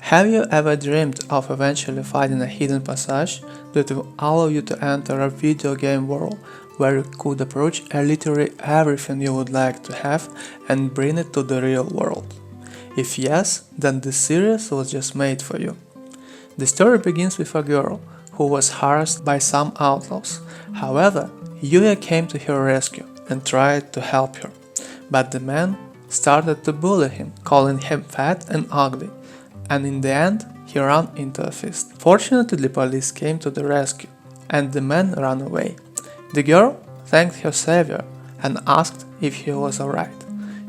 Have you ever dreamed of eventually finding a hidden passage that will allow you to enter a video game world where you could approach literally everything you would like to have and bring it to the real world? If yes, then this series was just made for you. The story begins with a girl who was harassed by some outlaws. However, Yuya came to her rescue and tried to help her, but the man started to bully him, calling him fat and ugly, and in the end, he ran into a fist. Fortunately, the police came to the rescue, and the man ran away. The girl thanked her savior and asked if he was alright.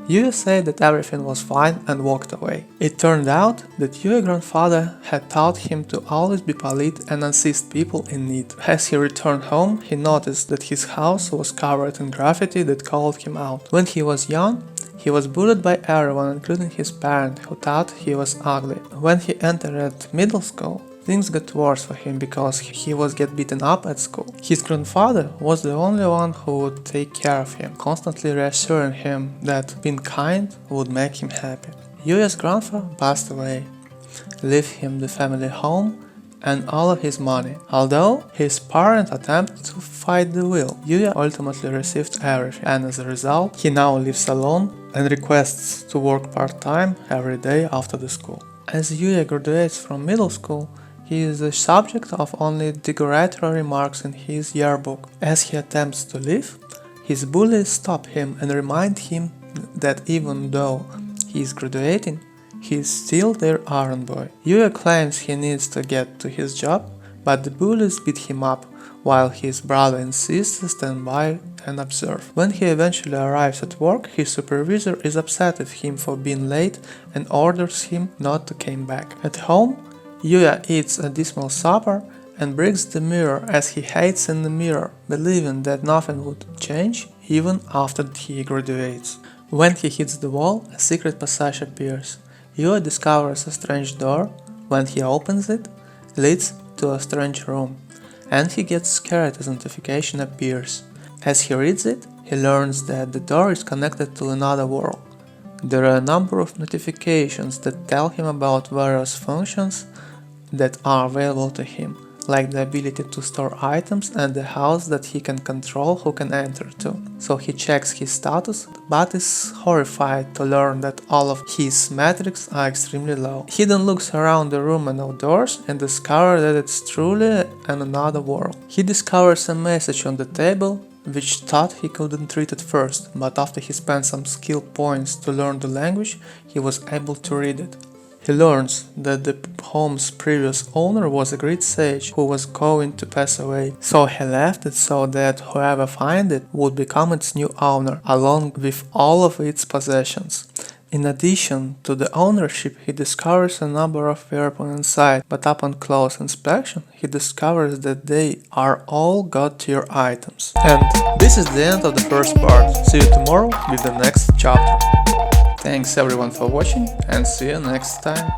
Yuya said that everything was fine and walked away. It turned out that Yuya's grandfather had taught him to always be polite and assist people in need. As he returned home, he noticed that his house was covered in graffiti that called him out. When he was young, he was bullied by everyone, including his parents, who thought he was ugly. When he entered middle school, things got worse for him because he was get beaten up at school. His grandfather was the only one who would take care of him, constantly reassuring him that being kind would make him happy. Yuya's grandfather passed away, leaving him the family home and all of his money. Although his parents attempted to fight the will, Yuya ultimately received everything, and as a result, he now lives alone and requests to work part-time every day after the school. As Yuya graduates from middle school, he is the subject of only derogatory remarks in his yearbook. As he attempts to leave, his bullies stop him and remind him that even though he is graduating, he is still their errand boy. Yuya claims he needs to get to his job, but the bullies beat him up, while his brother insists to stand by and observe. When he eventually arrives at work, his supervisor is upset with him for being late and orders him not to come back. At home, Yuya eats a dismal supper and breaks the mirror as he hides in the mirror, believing that nothing would change even after he graduates. When he hits the wall, a secret passage appears. Yuya discovers a strange door. When he opens it, leads to a strange room, and he gets scared as a notification appears. As he reads it, he learns that the door is connected to another world. There are a number of notifications that tell him about various functions that are available to him, like the ability to store items and the house that he can control who can enter to. So he checks his status, but is horrified to learn that all of his metrics are extremely low. He then looks around the room and outdoors and discovers that it's truly another world. He discovers a message on the table which thought he couldn't read at first, but after he spent some skill points to learn the language, he was able to read it. He learns that the home's previous owner was a great sage who was going to pass away, so he left it so that whoever finds it would become its new owner, along with all of its possessions. In addition to the ownership, he discovers a number of weapons inside, but upon close inspection, he discovers that they are all god-tier items. And this is the end of the first part. See you tomorrow with the next chapter. Thanks everyone for watching, and see you next time.